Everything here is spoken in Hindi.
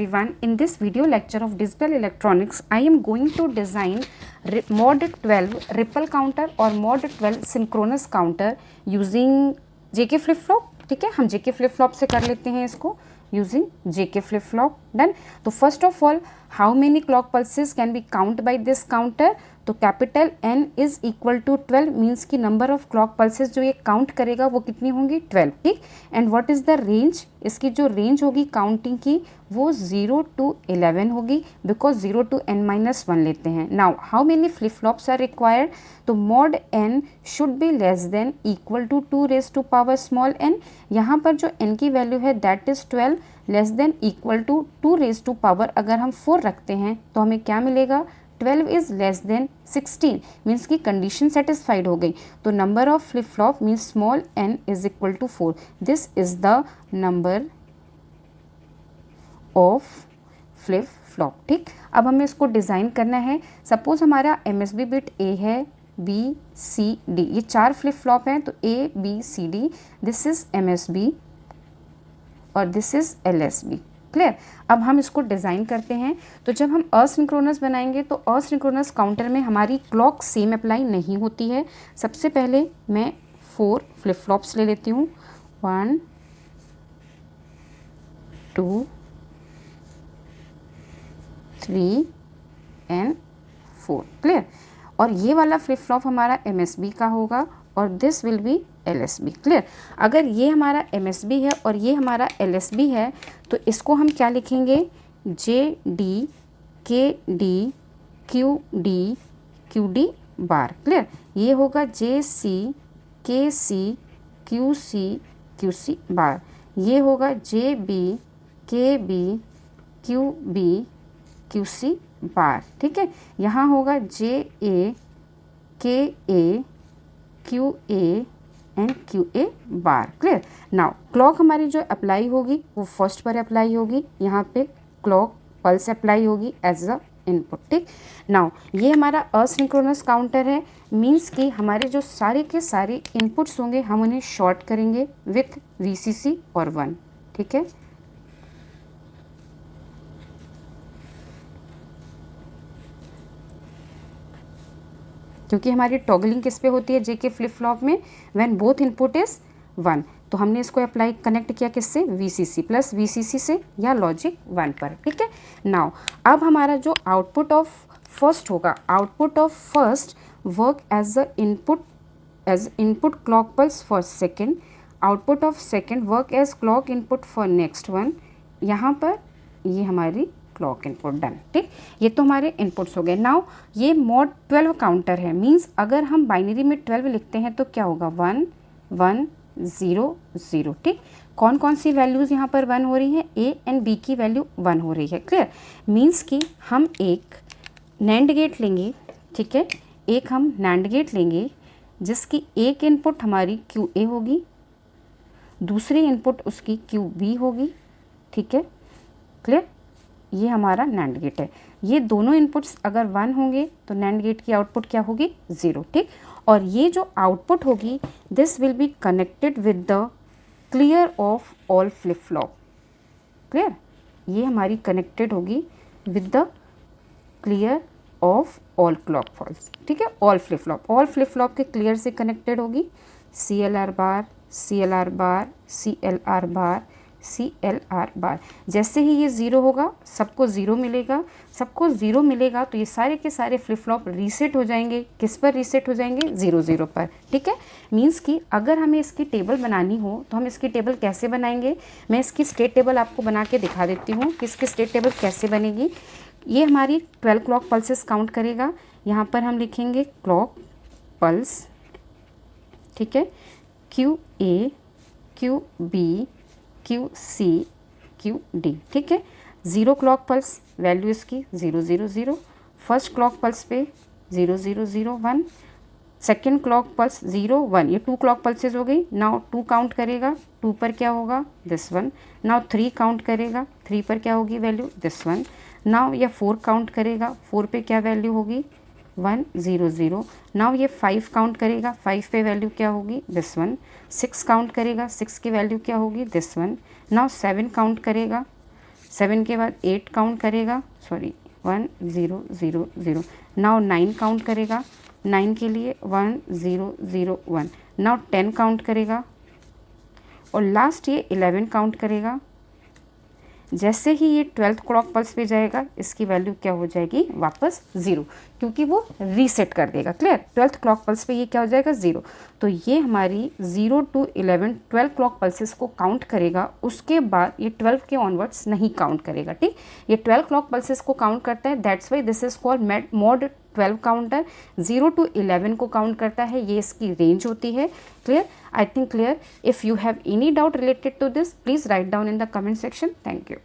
everyone. In this video lecture of digital electronics, I am going to design mod 12 ripple counter और mod 12 synchronous counter using JK flip flop. ठीक है, हम JK flip flop से कर लेते हैं इसको using JK flip flop. Done. तो first of all, how many clock pulses can be count by this counter? तो capital N is equal to 12 means की नंबर ऑफ क्लॉक पल्सेस जो ये काउंट करेगा वो कितनी होंगी 12. ठीक. And what is the range, इसकी जो रेंज होगी काउंटिंग की वो 0 to 11 होगी बिकॉज 0 to n-1 लेते हैं. Now how many flip flops are required? तो mod n should be less than equal to 2 raised to power small n. यहाँ पर जो n की वैल्यू है that is 12 less than equal to 2 raised to power अगर हम 4 रखते हैं तो हमें क्या मिलेगा 12 इज लेस देन 16 मीन्स की कंडीशन सेटिस्फाइड हो गई. तो number of flip flop means small n is equal to 4. This is the number of flip flop. ठीक. अब हमें इसको डिज़ाइन करना है. सपोज हमारा MSB बिट A है, B, C, D, ये 4 फ्लिप फ्लॉप हैं. तो A, B, C, D, this is MSB और दिस इज LSB. क्लियर. अब हम इसको डिज़ाइन करते हैं. तो जब हम असिंक्रोनस बनाएंगे तो असिंक्रोनस काउंटर में हमारी क्लॉक सेम अप्लाई नहीं होती है. सबसे पहले मैं 4 फ्लिप फ्लॉप्स ले लेती हूँ. 1 2 3 एंड 4. क्लियर. और ये वाला फ्लिप फ्लॉप हमारा MSB का होगा और this will be LSB. Clear. अगर ये हमारा MSB है और ये हमारा LSB है तो इसको हम क्या लिखेंगे JD KD QD QD बार. क्लियर. ये होगा JC KC QC QC बार. ये होगा JB KB QB QC बार. ठीक है. यहाँ होगा JA KA QA and QA bar. Clear. Now clock हमारी जो अप्लाई होगी वो फर्स्ट पर अप्लाई होगी. यहाँ पे क्लॉक पल्स अप्लाई होगी एज अ इनपुट. ठीक. नाउ ये हमारा असिंक्रोनस काउंटर है मीन्स कि हमारे जो सारे के सारे इनपुट्स होंगे हम उन्हें शॉर्ट करेंगे विथ VCC और 1. ठीक है. क्योंकि हमारी टॉगलिंग किस पे होती है JK फ्लिप फ्लॉप में व्हेन बोथ इनपुट इज 1. तो हमने इसको अप्लाई कनेक्ट किया किससे VCC प्लस VCC से या लॉजिक 1 पर. ठीक है. नाउ अब हमारा जो आउटपुट ऑफ फर्स्ट होगा, output of first work as a input clock pulse for second. Output of second work as clock input for next one. यहाँ पर ये हमारी क्लॉक इनपुट. डन. ठीक. ये तो हमारे इनपुट्स हो गए. नाउ ये मॉड 12 काउंटर है मींस अगर हम बाइनरी में 12 लिखते हैं तो क्या होगा 1 1 0 0. ठीक. कौन कौन सी वैल्यूज़ यहाँ पर 1 हो रही हैं? A एंड B की वैल्यू 1 हो रही है. क्लियर. मींस कि हम एक नैंड गेट लेंगे. ठीक है. एक हम नैंड गेट लेंगे जिसकी एक इनपुट हमारी QA होगी, दूसरी इनपुट उसकी QB होगी. ठीक है. क्लियर. ये हमारा नैंड गेट है. ये दोनों इनपुट्स अगर 1 होंगे तो नैंड गेट की आउटपुट क्या होगी 0. ठीक. और ये जो आउटपुट होगी this will be connected with the clear of all flip flop. Clear. ये हमारी कनेक्टेड होगी with the clear of all clock pulse. ठीक है. All flip flop, all flip flop के क्लियर से कनेक्टेड होगी. CLR बार CLR बार CLR बार CLR बार. जैसे ही ये 0 होगा सबको 0 मिलेगा. सबको 0 मिलेगा तो ये सारे के सारे फ्लिप फ्लॉप रीसेट हो जाएंगे. किस पर रीसेट हो जाएंगे 0 0 पर. ठीक है. मींस कि अगर हमें इसकी टेबल बनानी हो तो हम इसकी टेबल कैसे बनाएंगे? मैं इसकी स्टेट टेबल आपको बना के दिखा देती हूँ कि इसकी स्टेट टेबल कैसे बनेगी. ये हमारी 12 क्लॉक पल्सेस काउंट करेगा. यहाँ पर हम लिखेंगे क्लॉक पल्स. ठीक है. QA QB QC QD. ठीक है. 0 क्लॉक पल्स वैल्यू इसकी 0 0 0. फर्स्ट क्लॉक पल्स पे 0 0 0 1. Second clock pulse 0 1. ये 2 क्लॉक पल्सेज हो गई. नाउ 2 काउंट करेगा. 2 पर क्या होगा दिस 1. नाउ 3 काउंट करेगा. 3 पर क्या होगी वैल्यू दिस 1. नाउ ये 4 काउंट करेगा. 4 पे क्या वैल्यू होगी 1 0 0. नाउ ये 5 काउंट करेगा. 5 पे वैल्यू क्या होगी दिस 1. 6 काउंट करेगा. 6 की वैल्यू क्या होगी दिस 1. नाउ 7 काउंट करेगा. 7 के बाद 8 काउंट करेगा, सॉरी 1 0 0 0। नाउ 9 काउंट करेगा, 9 के लिए 1 0 0 1। नाउ 10 काउंट करेगा और लास्ट ये 11 काउंट करेगा। जैसे ही ये 12th क्लॉक पल्स पे जाएगा इसकी वैल्यू क्या हो जाएगी, वापस 0, क्योंकि वो रीसेट कर देगा। क्लियर, 12th क्लॉक पल्स पे ये क्या हो जाएगा, 0। तो ये हमारी 0 to 11 12 क्लॉक पल्सेस को काउंट करेगा, उसके बाद ये 12 के ऑनवर्ड्स नहीं काउंट करेगा। ठीक, ये 12 क्लॉक पल्सेस को काउंट करता है, that's why this is called mod 12 counter. 0 to 11 को काउंट करता है, ये इसकी रेंज होती है। Clear, I think clear. If you have any doubt related to this, please write down in the comment section. Thank you.